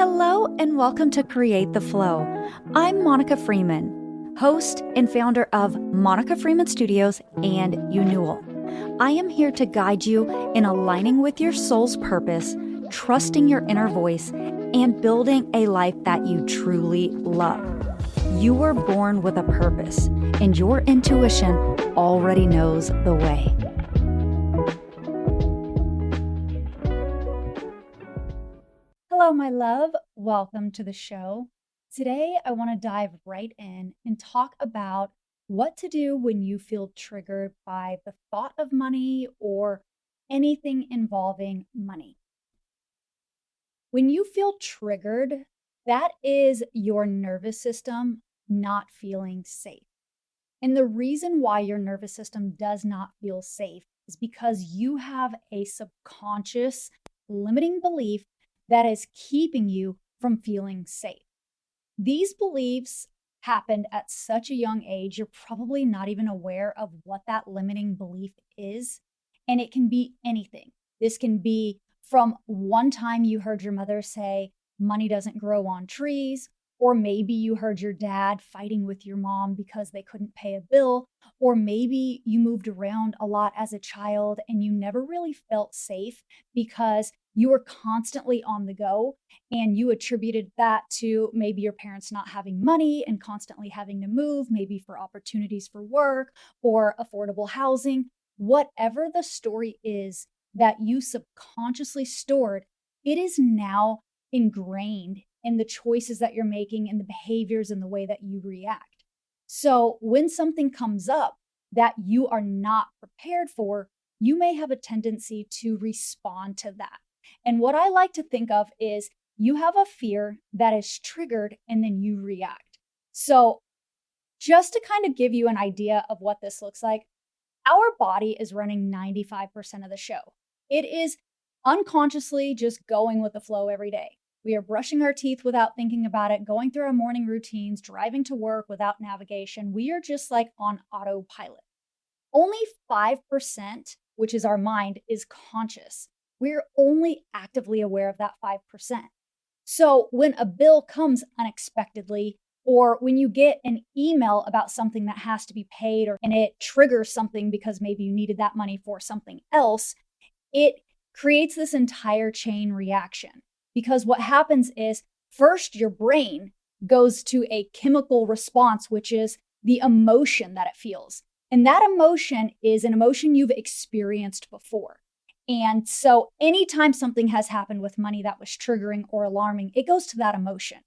Hello and welcome to Create the Flow. I'm Monica Freeman, host and founder of Monica Freeman Studios and Unewell. I am here to guide you in aligning with your soul's purpose, trusting your inner voice, and building a life that you truly love. You were born with a purpose, and your intuition already knows the way. Hello, my love. Welcome to the show. Today, I want to dive right in and talk about what to do when you feel triggered by the thought of money or anything involving money. When you feel triggered, that is your nervous system not feeling safe. And the reason why your nervous system does not feel safe is because you have a subconscious limiting belief that is keeping you from feeling safe. These beliefs happened at such a young age, you're probably not even aware of what that limiting belief is. And it can be anything. This can be from one time you heard your mother say, money doesn't grow on trees, or maybe you heard your dad fighting with your mom because they couldn't pay a bill, or maybe you moved around a lot as a child and you never really felt safe because you were constantly on the go, and you attributed that to maybe your parents not having money and constantly having to move, maybe for opportunities for work or affordable housing. Whatever the story is that you subconsciously stored, it is now ingrained in the choices that you're making and the behaviors and the way that you react. So when something comes up that you are not prepared for, you may have a tendency to respond to that. And what I like to think of is you have a fear that is triggered and then you react. So just to kind of give you an idea of what this looks like, our body is running 95% of the show. It is unconsciously just going with the flow every day. We are brushing our teeth without thinking about it, going through our morning routines, driving to work without navigation. We are just like on autopilot. Only 5%, which is our mind, is conscious. We're only actively aware of that 5%. So when a bill comes unexpectedly, or when you get an email about something that has to be paid, and it triggers something because maybe you needed that money for something else, it creates this entire chain reaction. Because what happens is first your brain goes to a chemical response, which is the emotion that it feels. And that emotion is an emotion you've experienced before. And so anytime something has happened with money that was triggering or alarming, it goes to that emotion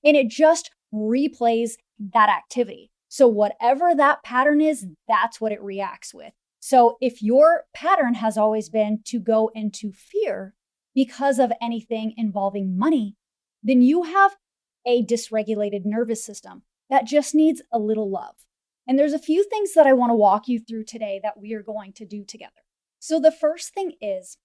and it just replays that activity. So whatever that pattern is, that's what it reacts with. So if your pattern has always been to go into fear because of anything involving money, then you have a dysregulated nervous system that just needs a little love. And there's a few things that I want to walk you through today that we are going to do together. So the first thing is,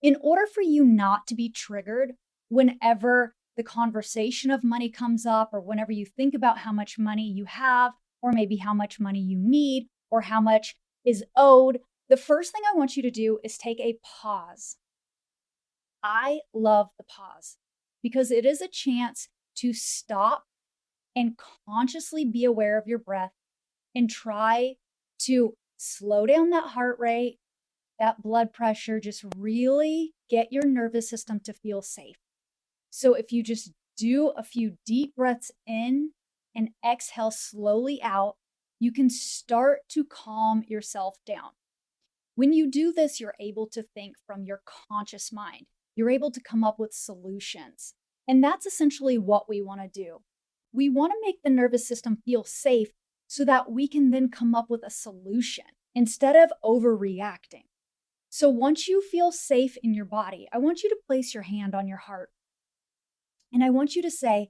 in order for you not to be triggered whenever the conversation of money comes up, or whenever you think about how much money you have, or maybe how much money you need, or how much is owed, the first thing I want you to do is take a pause. I love the pause because it is a chance to stop and consciously be aware of your breath and try to slow down that heart rate, that blood pressure, just really get your nervous system to feel safe. So if you just do a few deep breaths in and exhale slowly out, you can start to calm yourself down. When you do this, you're able to think from your conscious mind. You're able to come up with solutions. And that's essentially what we want to do. We want to make the nervous system feel safe so that we can then come up with a solution instead of overreacting. So once you feel safe in your body, I want you to place your hand on your heart. And I want you to say,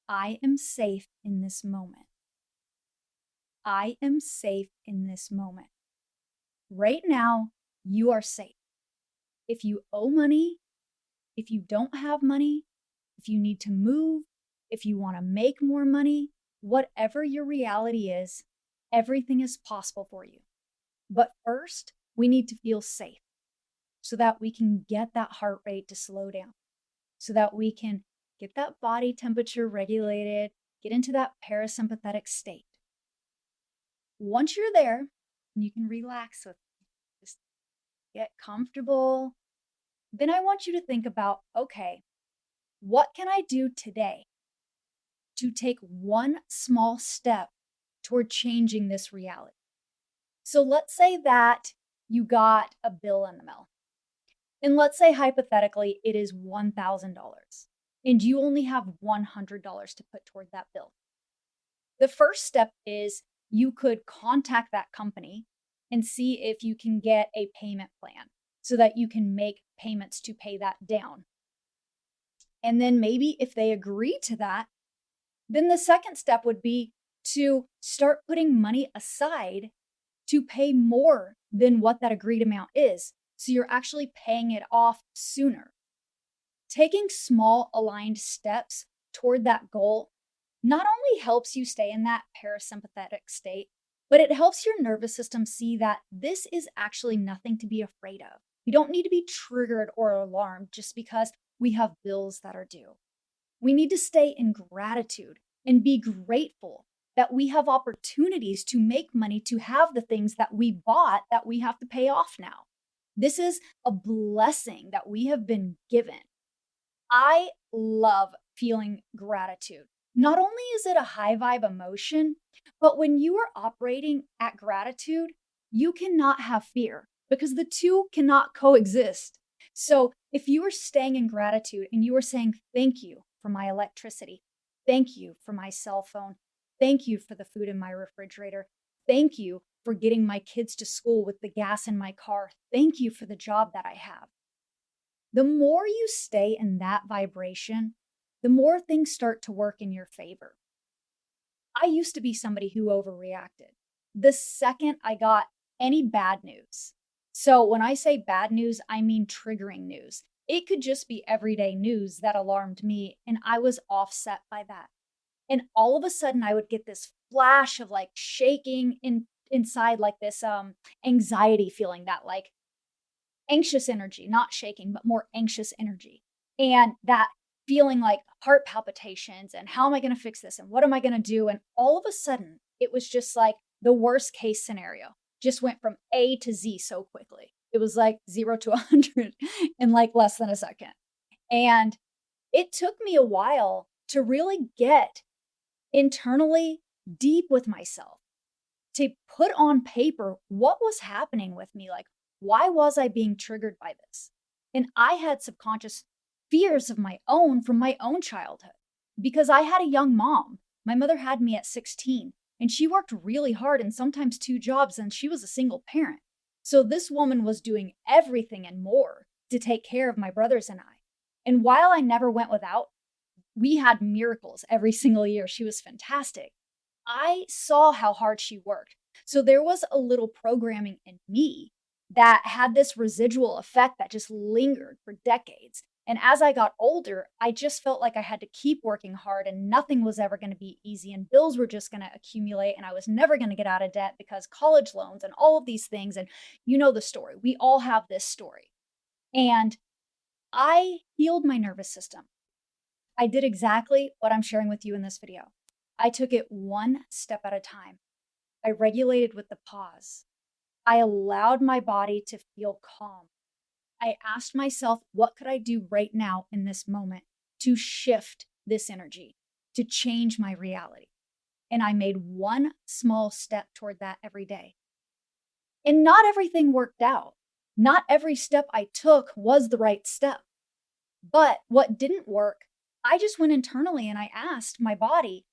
I am safe in this moment. I am safe in this moment. Right now, you are safe. If you owe money, if you don't have money, if you need to move, if you want to make more money, whatever your reality is, everything is possible for you. But first, we need to feel safe so that we can get that heart rate to slow down, so that we can get that body temperature regulated, get into that parasympathetic state. Once you're there, you can relax with just get comfortable. Then I want you to think about, okay, what can I do today to take one small step toward changing this reality? So let's say that you got a bill in the mail. And let's say hypothetically it is $1,000 and you only have $100 to put toward that bill. The first step is you could contact that company and see if you can get a payment plan so that you can make payments to pay that down. And then maybe if they agree to that, then the second step would be to start putting money aside to pay more than what that agreed amount is. So you're actually paying it off sooner. Taking small aligned steps toward that goal not only helps you stay in that parasympathetic state, but it helps your nervous system see that this is actually nothing to be afraid of. You don't need to be triggered or alarmed just because we have bills that are due. We need to stay in gratitude and be grateful that we have opportunities to make money to have the things that we bought that we have to pay off now. This is a blessing that we have been given. I love feeling gratitude. Not only is it a high vibe emotion, but when you are operating at gratitude, you cannot have fear because the two cannot coexist. So if you are staying in gratitude and you are saying, thank you for my electricity, thank you for my cell phone, thank you for the food in my refrigerator, thank you for getting my kids to school with the gas in my car, thank you for the job that I have. The more you stay in that vibration, the more things start to work in your favor. I used to be somebody who overreacted. The second I got any bad news, so when I say bad news, I mean triggering news. It could just be everyday news that alarmed me, and I was offset by that. And all of a sudden, I would get this flash of like shaking inside, like this anxiety feeling, that like anxious energy, not shaking, but more anxious energy. And that feeling like heart palpitations and how am I going to fix this and what am I going to do? And all of a sudden, it was just like the worst case scenario just went from A to Z so quickly. It was like 0 to 100 in like less than a second. And it took me a while to really get internally deep with myself, to put on paper what was happening with me. Like, why was I being triggered by this? And I had subconscious fears of my own from my own childhood because I had a young mom. My mother had me at 16 and she worked really hard and sometimes 2 jobs, and she was a single parent. So this woman was doing everything and more to take care of my brothers and I. And while I never went without, we had miracles every single year. She was fantastic. I saw how hard she worked. So there was a little programming in me that had this residual effect that just lingered for decades. And as I got older, I just felt like I had to keep working hard and nothing was ever going to be easy and bills were just going to accumulate and I was never going to get out of debt because college loans and all of these things. And you know the story. We all have this story. And I healed my nervous system. I did exactly what I'm sharing with you in this video. I took it one step at a time. I regulated with the pause. I allowed my body to feel calm. I asked myself, what could I do right now in this moment to shift this energy, to change my reality? And I made one small step toward that every day. And not everything worked out. Not every step I took was the right step. But what didn't work, I just went internally and I asked my body,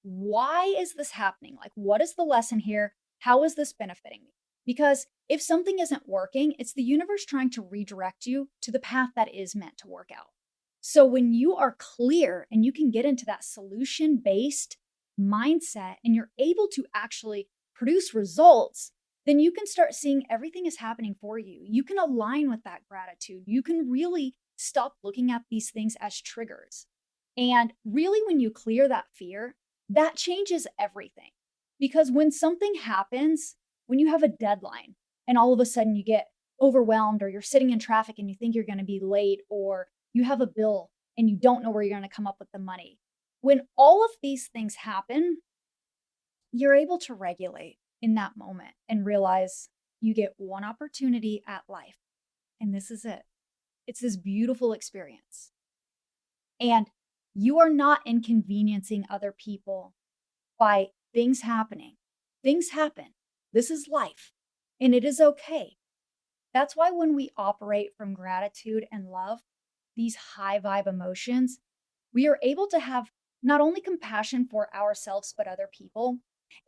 why is this happening? Like, what is the lesson here? How is this benefiting me? Because if something isn't working, it's the universe trying to redirect you to the path that is meant to work out. So when you are clear and you can get into that solution-based mindset and you're able to actually produce results, then you can start seeing everything is happening for you. You can align with that gratitude. You can really stop looking at these things as triggers. And really, when you clear that fear, that changes everything. Because when something happens, when you have a deadline and all of a sudden you get overwhelmed or you're sitting in traffic and you think you're going to be late or you have a bill and you don't know where you're going to come up with the money. When all of these things happen, you're able to regulate in that moment and realize you get one opportunity at life, and this is it. It's this beautiful experience. And you are not inconveniencing other people by things happening. Things happen. This is life, and it is okay. That's why when we operate from gratitude and love, these high vibe emotions, we are able to have not only compassion for ourselves, but other people.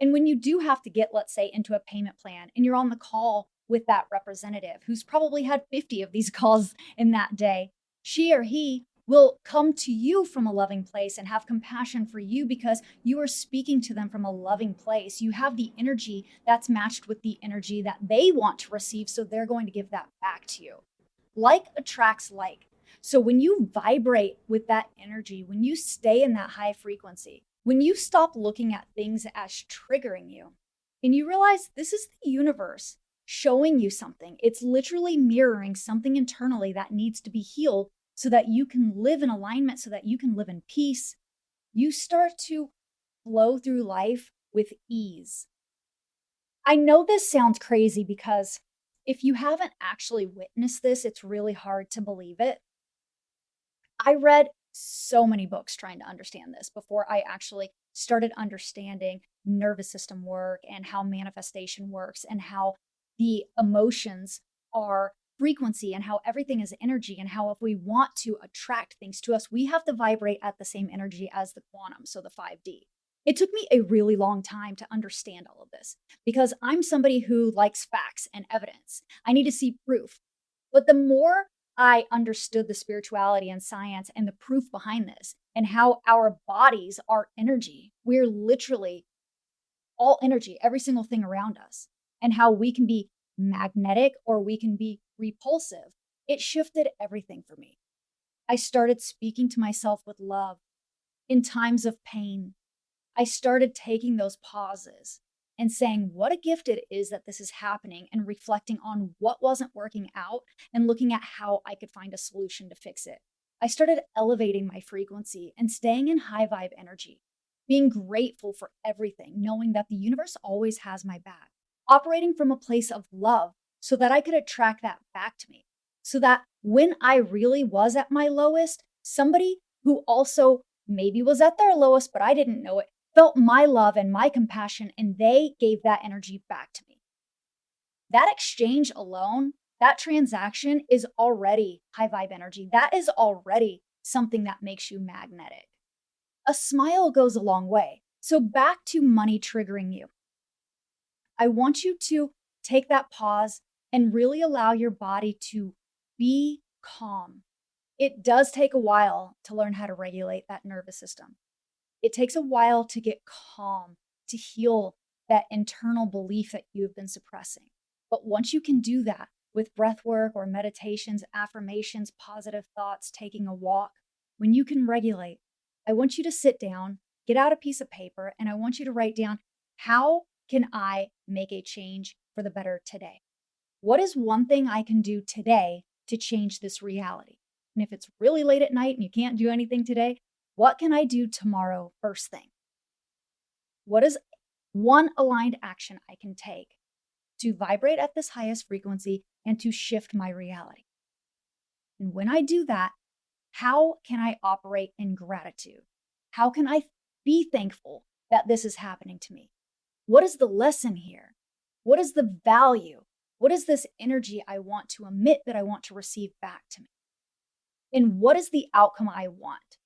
And when you do have to get, let's say, into a payment plan and you're on the call with that representative who's probably had 50 of these calls in that day, she or he will come to you from a loving place and have compassion for you because you are speaking to them from a loving place. You have the energy that's matched with the energy that they want to receive. So they're going to give that back to you. Like attracts like. So when you vibrate with that energy, when you stay in that high frequency, when you stop looking at things as triggering you, and you realize this is the universe showing you something, it's literally mirroring something internally that needs to be healed so that you can live in alignment, so that you can live in peace, you start to flow through life with ease. I know this sounds crazy because if you haven't actually witnessed this, it's really hard to believe it. I read so many books trying to understand this before I actually started understanding nervous system work and how manifestation works and how the emotions are frequency and how everything is energy and how if we want to attract things to us, we have to vibrate at the same energy as the quantum, so the 5D. It took me a really long time to understand all of this because I'm somebody who likes facts and evidence. I need to see proof. But the more I understood the spirituality and science and the proof behind this and how our bodies are energy, we're literally all energy, every single thing around us, and how we can be magnetic or we can be repulsive, it shifted everything for me. I started speaking to myself with love in times of pain. I started taking those pauses and saying, what a gift it is that this is happening, and reflecting on what wasn't working out and looking at how I could find a solution to fix it. I started elevating my frequency and staying in high vibe energy, being grateful for everything, knowing that the universe always has my back, operating from a place of love so that I could attract that back to me. So that when I really was at my lowest, somebody who also maybe was at their lowest, but I didn't know it, felt my love and my compassion, and they gave that energy back to me. That exchange alone, that transaction is already high vibe energy. That is already something that makes you magnetic. A smile goes a long way. So back to money triggering you. I want you to take that pause and really allow your body to be calm. It does take a while to learn how to regulate that nervous system. It takes a while to get calm, to heal that internal belief that you've been suppressing. But once you can do that with breath work or meditations, affirmations, positive thoughts, taking a walk, when you can regulate, I want you to sit down, get out a piece of paper, and I want you to write down, how can I make a change for the better today? What is one thing I can do today to change this reality? And if it's really late at night and you can't do anything today, what can I do tomorrow first thing? What is one aligned action I can take to vibrate at this highest frequency and to shift my reality? And when I do that, how can I operate in gratitude? How can I be thankful that this is happening to me? What is the lesson here? What is the value? What is this energy I want to emit that I want to receive back to me? And what is the outcome I want?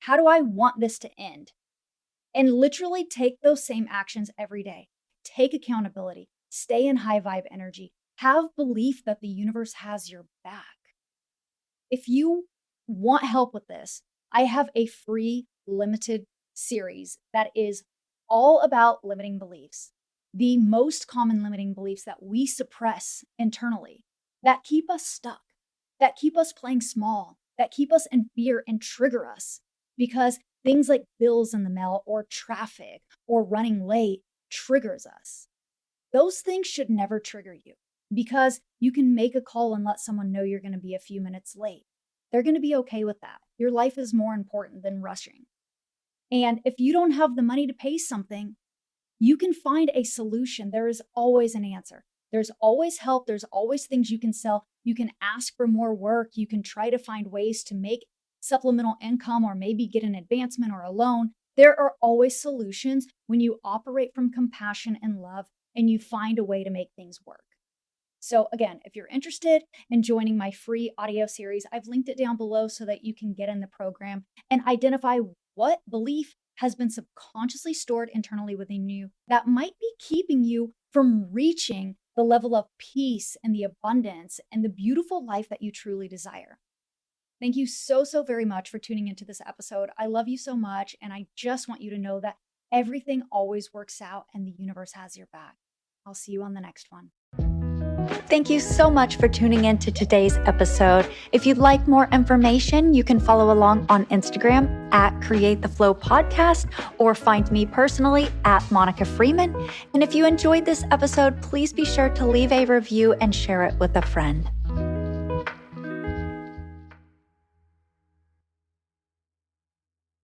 How do I want this to end? And literally take those same actions every day. Take accountability. Stay in high vibe energy. Have belief that the universe has your back. If you want help with this, I have a free limited series that is all about limiting beliefs. The most common limiting beliefs that we suppress internally that keep us stuck, that keep us playing small, that keep us in fear and trigger us. Because things like bills in the mail or traffic or running late triggers us. Those things should never trigger you because you can make a call and let someone know you're going to be a few minutes late. They're going to be okay with that. Your life is more important than rushing. And if you don't have the money to pay something, you can find a solution. There is always an answer. There's always help. There's always things you can sell. You can ask for more work. You can try to find ways to make supplemental income or maybe get an advancement or a loan. There are always solutions when you operate from compassion and love and you find a way to make things work. So again, if you're interested in joining my free audio series, I've linked it down below so that you can get in the program and identify what belief has been subconsciously stored internally within you that might be keeping you from reaching the level of peace and the abundance and the beautiful life that you truly desire. Thank you so very much for tuning into this episode. I love you so much, and I just want you to know that everything always works out and the universe has your back. I'll see you on the next one. Thank you so much for tuning in to today's episode. If you'd like more information, you can follow along on Instagram at Create the Flow Podcast or find me personally at Monica Freeman. And if you enjoyed this episode, please be sure to leave a review and share it with a friend.